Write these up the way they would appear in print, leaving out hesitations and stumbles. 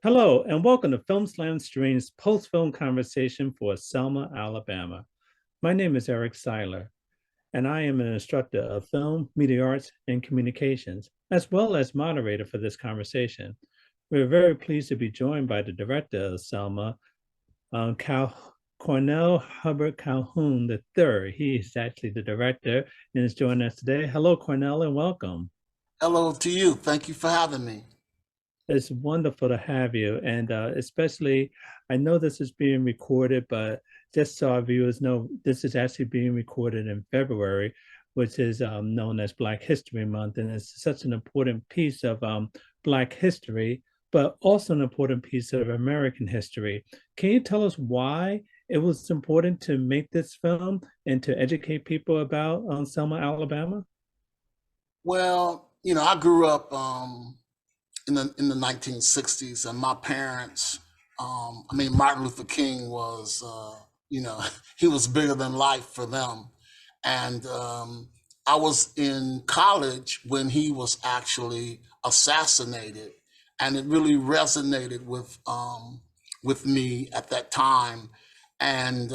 Hello, and welcome to Film Slam Stream's post-film conversation for Selma, Alabama. My name is Eric Siler, and I am an instructor of film, media arts, and communications, as well as moderator for this conversation. We're very pleased to be joined by the director of Selma, Cornell Hubert Calhoun III. He is actually the director and is joining us today. Hello, Cornell, and welcome. Hello to you. Thank you for having me. It's wonderful to have you. And especially, I know this is being recorded, but just so our viewers know, this is actually being recorded in February, which is known as Black History Month. And it's such an important piece of Black history, but also an important piece of American history. Can you tell us why it was important to make this film and to educate people about Selma, Alabama? Well, I grew up in the 1960s, and my parents, Martin Luther King was, he was bigger than life for them. And I was in college when he was actually assassinated, and it really resonated with me at that time. And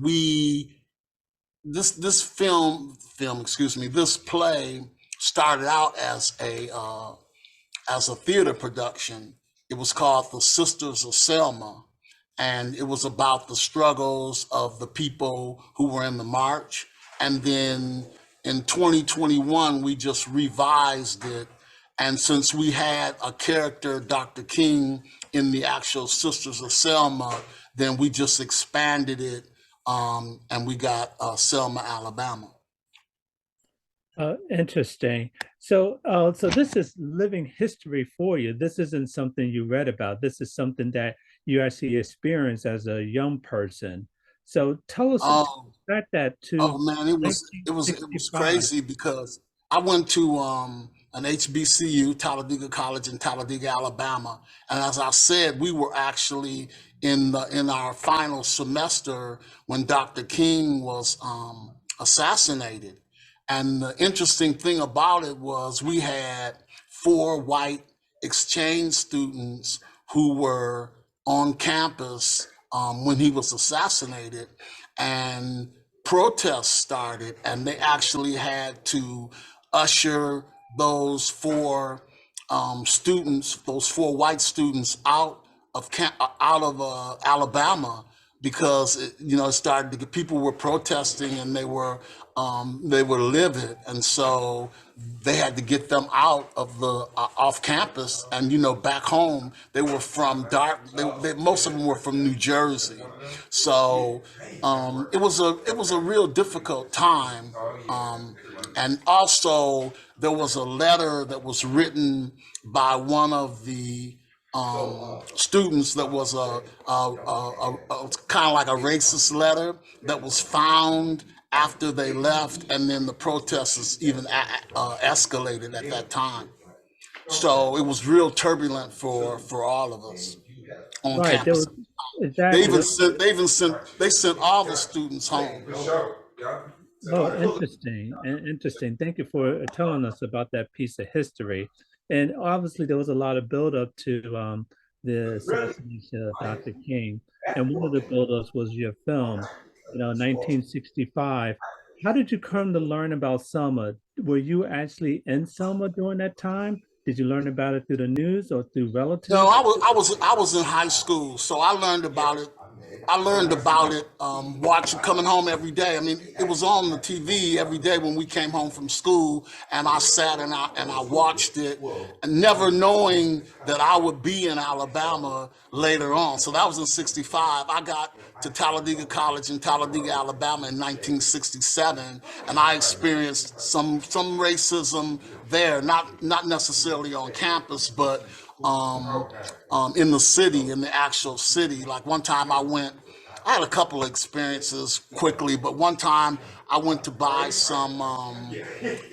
we this this play started out as a theater production. It was called The Sisters of Selma, and it was about the struggles of the people who were in the march. And then in 2021, we just revised it. And since we had a character, Dr. King, in the actual Sisters of Selma, then we just expanded it, and we got Selma, Alabama. Interesting. So this is living history for you. This isn't something you read about. This is something that you actually experienced as a young person. So tell us about that too. Oh man, it was crazy because I went to an HBCU, Talladega College in Talladega, Alabama, and as I said, we were actually in our final semester when Dr. King was assassinated. And the interesting thing about it was we had 4 white exchange students who were on campus when he was assassinated, and protests started, and they actually had to usher those 4 students, those 4 white students, out of Alabama, because it started to get, people were protesting, and they were livid, and so they had to get them out of the off campus, and back home they were from most of them were from New Jersey. So it was a real difficult time, and also there was a letter that was written by one of the students that was a kind of like a racist letter that was found after they left, and then the protests even escalated at that time. So it was real turbulent for all of us on Right. campus. Exactly. They sent all the students home. Oh, interesting. Interesting. Thank you for telling us about that piece of history. And obviously, there was a lot of buildup to the assassination of Dr. King. And one of the buildups was your film, 1965. How did you come to learn about Selma? Were you actually in Selma during that time? Did you learn about it through the news or through relatives? No, I was in high school, so I learned about it. Watching, coming home every day. I mean, it was on the TV every day when we came home from school, and I sat and I watched it, and never knowing that I would be in Alabama later on. So that was in '65. I got to Talladega College in Talladega, Alabama in 1967, and I experienced some racism there, not necessarily on campus, but in the city, in the actual city. Like one time I had a couple of experiences quickly, but one time I went to buy some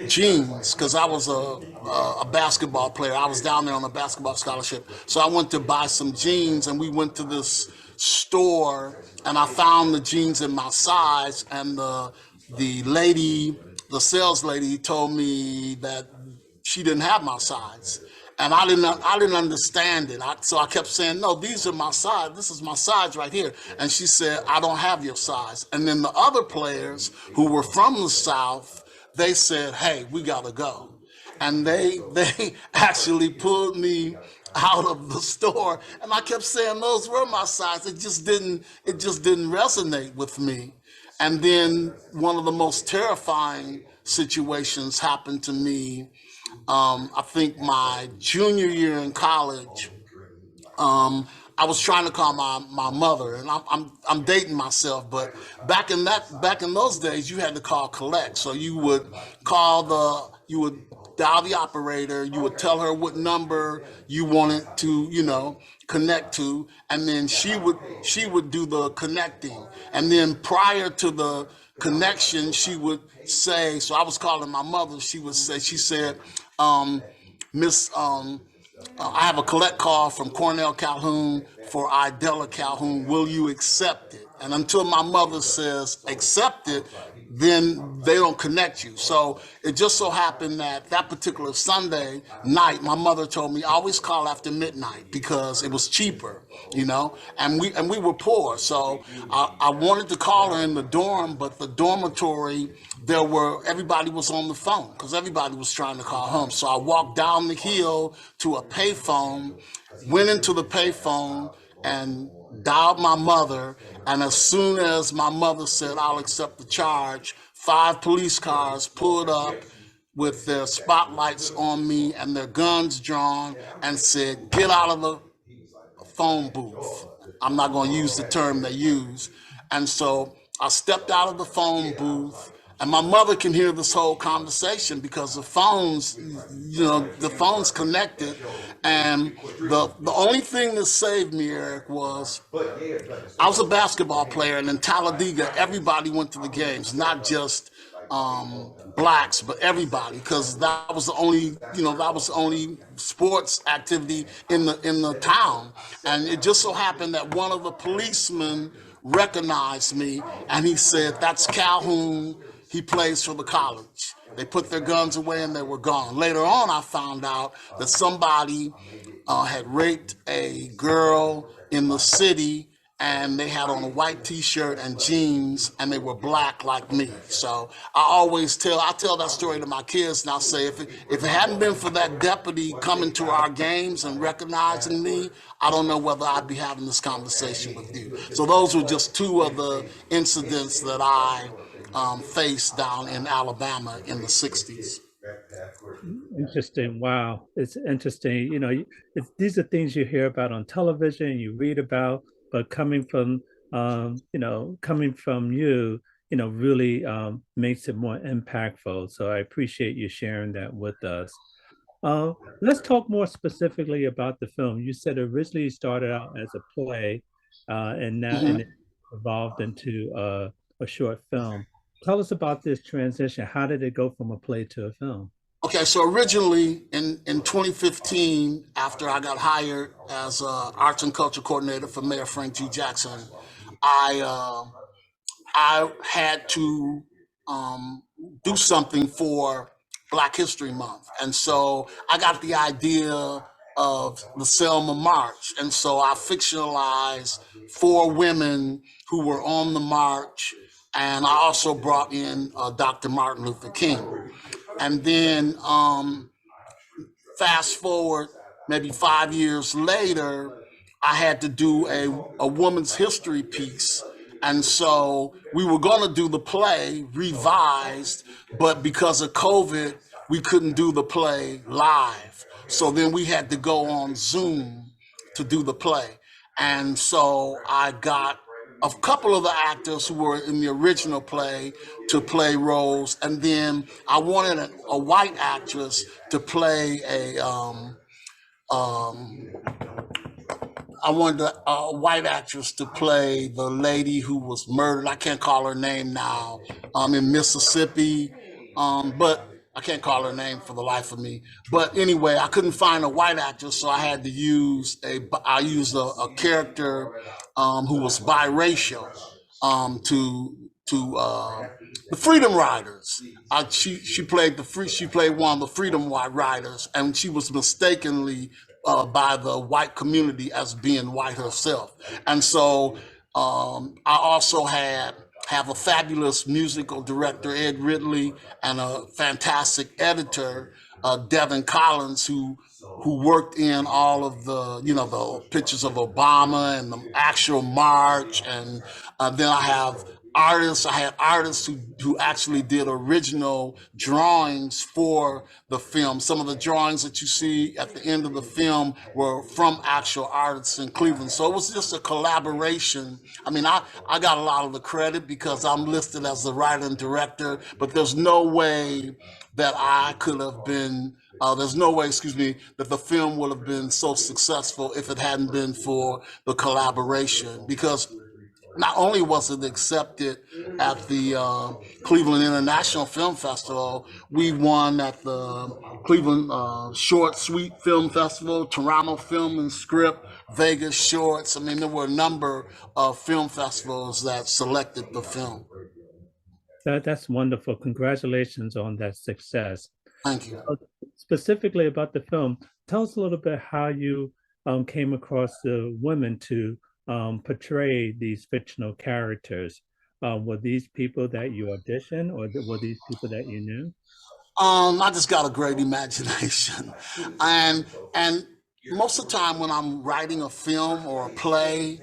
jeans because I was a basketball player. I was down there on a basketball scholarship. So I went to buy some jeans, and we went to this store, and I found the jeans in my size, and the sales lady told me that she didn't have my size. and I didn't understand it. So I kept saying, no, these are my size. This is my size right here. And she said, I don't have your size. And then the other players who were from the South, they said, hey, we gotta go. And they actually pulled me out of the store, and I kept saying those were my size. It just didn't resonate with me. And then one of the most terrifying situations happened to me. I think my junior year in college. I was trying to call my mother, and I'm dating myself, but back in those days, you had to call collect. So you would you would dial the operator, you would tell her what number you wanted to, connect to, and then she would do the connecting. And then prior to the connection, she would say, so I was calling my mother, she said, Miss, I have a collect call from Cornell Calhoun for Idella Calhoun. Will you accept it? And until my mother says accept it, then they don't connect you. So it just so happened that particular Sunday night, my mother told me always call after midnight because it was cheaper, and we were poor. So I wanted to call her in the dorm, but the dormitory, everybody was on the phone because everybody was trying to call home. So I walked down the hill to a payphone, went into the payphone and dialed my mother. And as soon as my mother said, I'll accept the charge, 5 police cars pulled up with their spotlights on me and their guns drawn and said, get out of the phone booth. I'm not going to use the term they use. And so I stepped out of the phone booth, and my mother can hear this whole conversation because the phones connected. And the only thing that saved me, Eric, was I was a basketball player, and in Talladega, everybody went to the games, not just blacks, but everybody, because that was the only sports activity in the town. And it just so happened that one of the policemen recognized me, and he said, that's Calhoun. He plays for the college. They put their guns away and they were gone. Later on, I found out that somebody had raped a girl in the city, and they had on a white t-shirt and jeans, and they were black like me. So I tell that story to my kids, and I'll say, if it hadn't been for that deputy coming to our games and recognizing me, I don't know whether I'd be having this conversation with you. So those were just 2 of the incidents that I faced down in Alabama in the 60s. Interesting. Wow. It's interesting. These are things you hear about on television, you read about, but coming from you, really makes it more impactful. So I appreciate you sharing that with us. Let's talk more specifically about the film. You said originally started out as a play, and now and it evolved into a short film. Tell us about this transition. How did it go from a play to a film? Okay, so originally in 2015, after I got hired as arts and culture coordinator for Mayor Frank G. Jackson, I had to do something for Black History Month. And so I got the idea of the Selma March. And so I fictionalized 4 women who were on the march. And I also brought in Dr. Martin Luther King. And then fast forward maybe 5 years later, I had to do a woman's history piece. And so we were going to do the play revised, but because of COVID, we couldn't do the play live. So then we had to go on Zoom to do the play. And so I got a couple of the actors who were in the original play to play roles, and then I wanted a white actress to play a white actress to play the lady who was murdered. I can't call her name now, in Mississippi, but I can't call her name for the life of me. But anyway, I couldn't find a white actress, so I had to use a character who was biracial to the Freedom Riders. She played she played one of the Freedom Riders, and she was mistakenly by the white community as being white herself. And so I also have a fabulous musical director, Ed Ridley, and a fantastic editor, Devin Collins, who worked in all of the, the pictures of Obama and the actual march. And then I had artists who actually did original drawings for the film. Some of the drawings that you see at the end of the film were from actual artists in Cleveland. So it was just a collaboration. I mean, I got a lot of the credit because I'm listed as the writer and director, but there's no way that I could have been there's no way, excuse me, that the film would have been so successful if it hadn't been for the collaboration. Because not only was it accepted at the Cleveland International Film Festival, we won at the Cleveland Short Sweet Film Festival, Toronto Film and Script, Vegas Shorts. I mean, there were a number of film festivals that selected the film. That's wonderful. Congratulations on that success. Thank you. Specifically about the film, tell us a little bit how you came across the women to portray these fictional characters. Were these people that you auditioned, or were these people that you knew? I just got a great imagination, and most of the time when I'm writing a film or a play,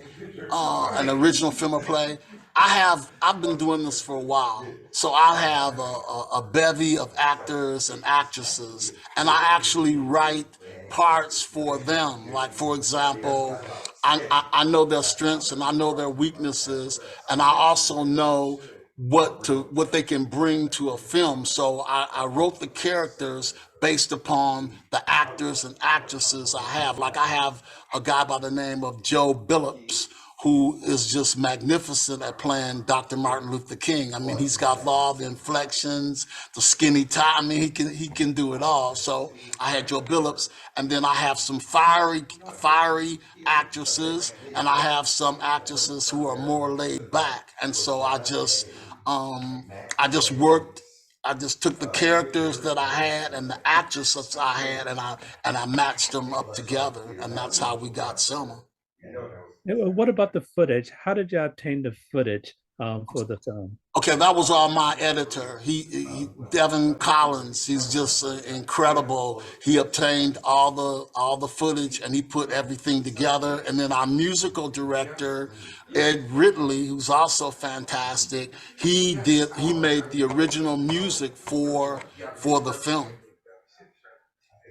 an original film or play, I've been doing this for a while, so I have a bevy of actors and actresses, and I actually write parts for them. Like, for example, I know their strengths and I know their weaknesses, and I also know what they can bring to a film. So I wrote the characters based upon the actors and actresses I have. Like, I have a guy by the name of Joe Billups, who is just magnificent at playing Dr. Martin Luther King. I mean, he's got all the inflections, the skinny tie. I mean, he can do it all. So I had Joe Billups, and then I have some fiery actresses, and I have some actresses who are more laid back. And so I just worked. I just took the characters that I had and the actresses I had, and I matched them up together, and that's how we got Selma. Yeah, well, what about the footage? How did you obtain the footage for the film? Okay, that was all my editor. Devin Collins. He's just incredible. He obtained all the footage and he put everything together. And then our musical director, Ed Ridley, who's also fantastic. He made the original music for the film.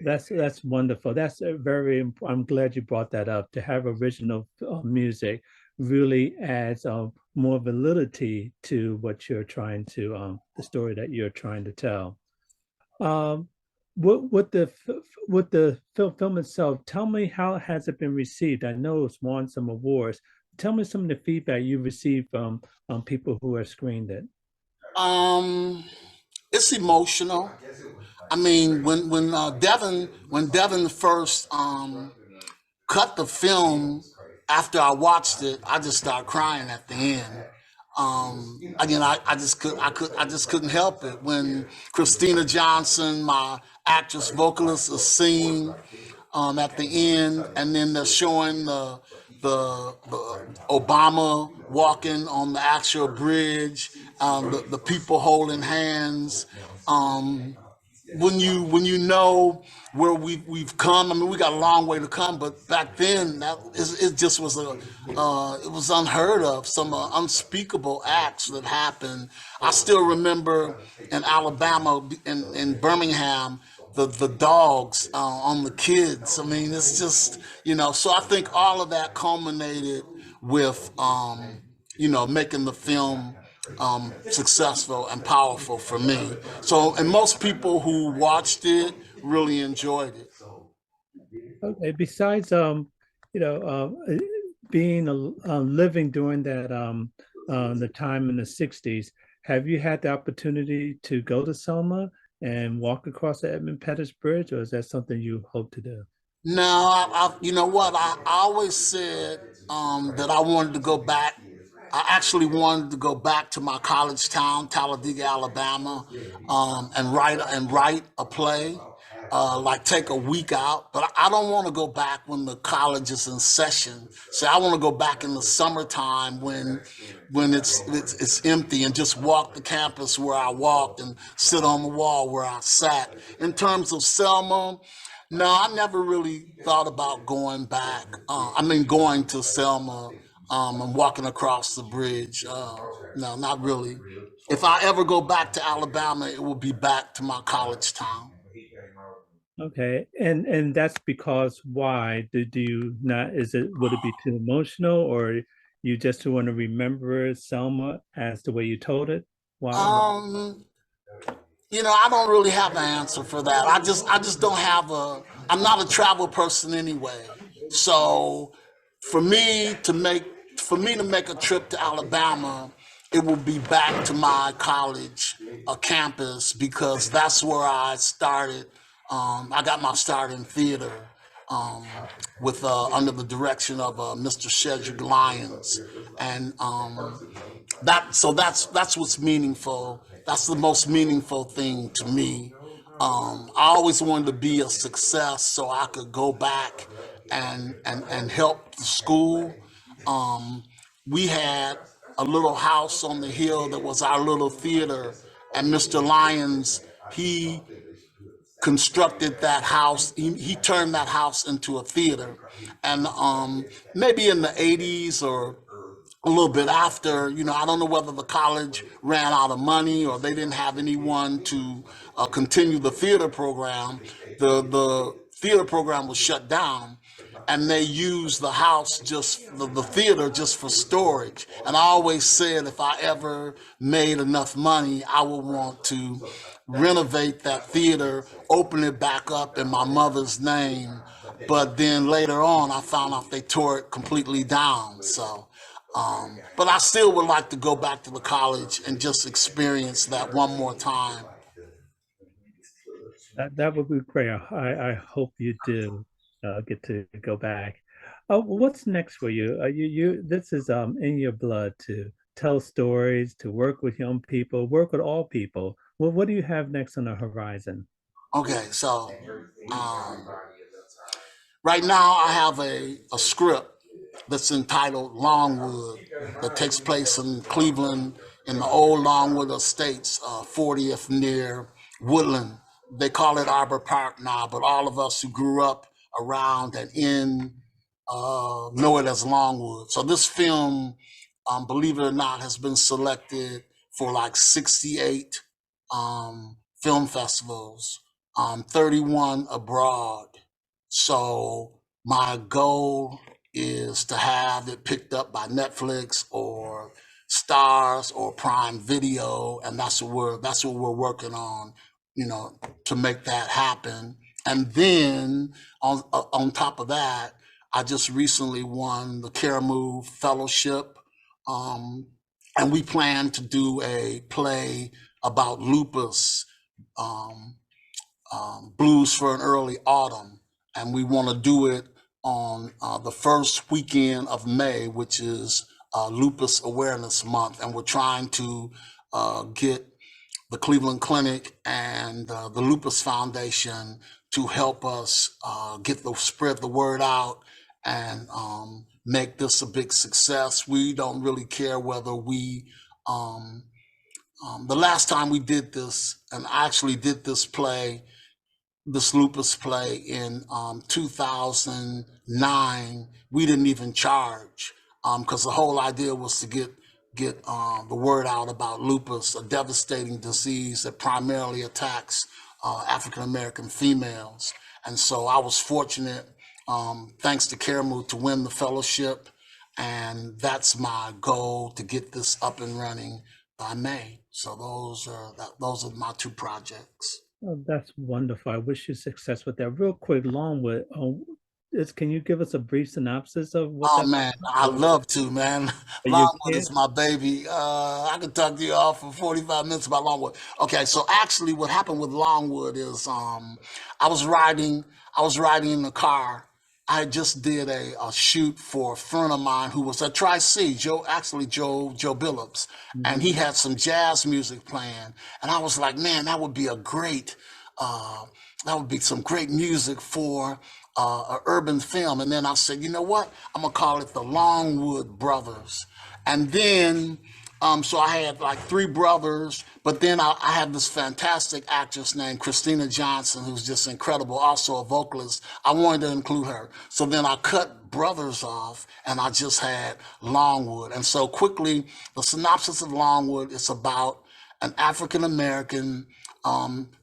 That's wonderful. That's a very. I'm glad you brought that up. To have original music really adds more validity to what you're trying to the story that you're trying to tell. Um, with the film itself, tell me how has it been received? I know it's won some awards. Tell me some of the feedback you received from people who have screened it. Um, it's emotional. I mean, when Devin first cut the film, after I watched it, I just started crying at the end. Again, I just couldn't help it when Christina Johnson, my actress vocalist, is singing at the end, and then they're showing the Obama walking on the actual bridge, the people holding hands. Um, when you know where we've come. I mean, we got a long way to come, but back then it just was it was unheard of. Some unspeakable acts that happened. I still remember in Alabama, in Birmingham, the dogs on the kids. I mean, it's just, So I think all of that culminated with making the film successful and powerful for me. So, and most people who watched it really enjoyed it. Okay, besides you know, being living during that the time in the 60s, have you had the opportunity to go to Selma and walk across the Edmund Pettus Bridge, or is that something you hope to do? No, you know what? I always said that I wanted to go back I actually wanted to go back to my college town, Talladega, Alabama, and write a play, like take a week out. But I don't want to go back when the college is in session. So I want to go back in the summertime when it's empty and just walk the campus where I walked and sit on the wall where I sat. In terms of Selma, no, I never really thought about going back. Going to Selma and walking across the bridge. No, not really. If I ever go back to Alabama, it will be back to my college town. Okay, and that's because why do you not? Is it would it be too emotional, or you just want to remember Selma as the way you told it? Why? Um, I don't really have an answer for that. I just don't have a. I'm not a travel person anyway. So for me to make for me to make a trip to Alabama, it will be back to my college campus because that's where I started. I got my start in theater um, with under the direction of Mr. Shedrick Lyons, and that's what's meaningful. That's the most meaningful thing to me. I always wanted to be a success so I could go back and help the school. Um, we had a little house on the hill that was our little theater, and Mr. Lyons, he constructed that house. He turned that house into a theater, and maybe in the '80s or a little bit after, I don't know whether the college ran out of money or they didn't have anyone to continue the theater program. The theater program was shut down, and they used the house the theater just for storage. And I always said if I ever made enough money, I would want to renovate that theater, open it back up in my mother's name. But then later on, I found out they tore it completely down. So, but I still would like to go back to the college and just experience that one more time. That would be great. I hope you do get to go back. What's next for you? You this is in your blood to tell stories, to work with young people, work with all people. Well, what do you have next on the horizon? Okay, so um, right now I have a script that's entitled Longwood that takes place in Cleveland in the old Longwood Estates, 40th near Woodland. They call it Arbor Park now, but all of us who grew up around and in know it as Longwood. So this film, believe it or not, has been selected for like 68 film festivals, 31 abroad. So my goal is to have it picked up by Netflix or Stars or Prime Video, and that's what we're working on, to make that happen. And then on top of that, I just recently won the Caramou Fellowship, um, and we plan to do a play about lupus, um, Blues for an Early Autumn, and we want to do it on the first weekend of May, which is Lupus Awareness Month, and we're trying to get the Cleveland Clinic and the Lupus Foundation to help us spread the word out and make this a big success. We don't really care whether um, the last time we did this, and I actually did this lupus play in 2009, we didn't even charge because the whole idea was to get the word out about lupus, a devastating disease that primarily attacks African American females. And so I was fortunate, thanks to Caramou, to win the fellowship, and that's my goal, to get this up and running by May. So those are my two projects. Oh, that's wonderful. I wish you success with that. Real quick, Longwood, can you give us a brief synopsis of what Oh that's man, about? I love to, man. You Longwood can. is my baby. I could talk to you all for 45 minutes about Longwood. Okay, so actually what happened with Longwood is I was riding in the car I just did a shoot for a friend of mine who was at Tri-C, Joe Billups, and he had some jazz music playing, and I was like, man, that would be a great, that would be some great music for an urban film. And then I said, you know what? I'm gonna call it the Longwood Brothers. And then, so I had like three brothers, but then I had this fantastic actress named Christina Johnson, who's just incredible, also a vocalist. I wanted to include her. So then I cut brothers off and I just had Longwood. And so quickly, the synopsis of Longwood is about an African-American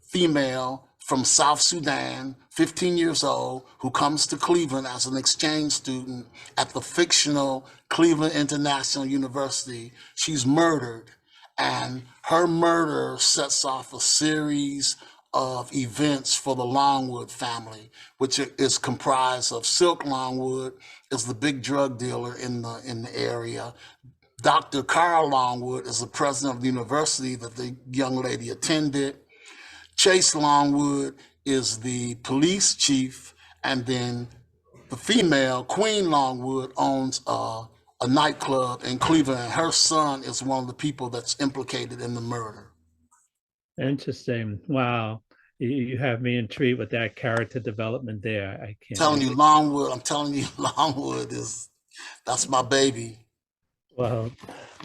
female from South Sudan, 15 years old, who comes to Cleveland as an exchange student at the fictional Cleveland International University. She's murdered, and her murder sets off a series of events for the Longwood family, which is comprised of Silk Longwood, is the big drug dealer in the area. Dr. Carl Longwood is the president of the university that the young lady attended. Chase Longwood is the police chief, and then the female, Queen Longwood, owns a nightclub in Cleveland, and her son is one of the people that's implicated in the murder. Interesting. Wow. You have me intrigued with that character development there. I can't. I'm telling you, Longwood that's my baby. Well,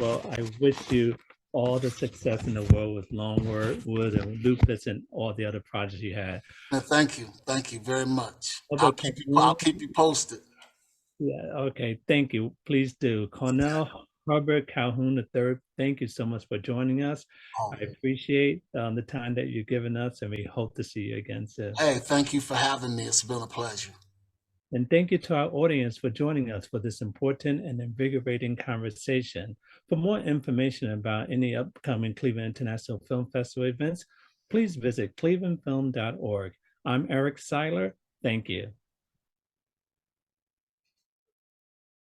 I wish you all the success in the world with Longwood and Lupus and all the other projects you had. Thank you very much. I'll keep you posted. Yeah, okay, thank you. Please do. Cornell Hubert Calhoun III, thank you so much for joining us. I appreciate the time that you've given us, and we hope to see you again soon. Hey, thank you for having me. It's been a pleasure. And thank you to our audience for joining us for this important and invigorating conversation. For more information about any upcoming Cleveland International Film Festival events, please visit clevelandfilm.org. I'm Eric Siler. Thank you.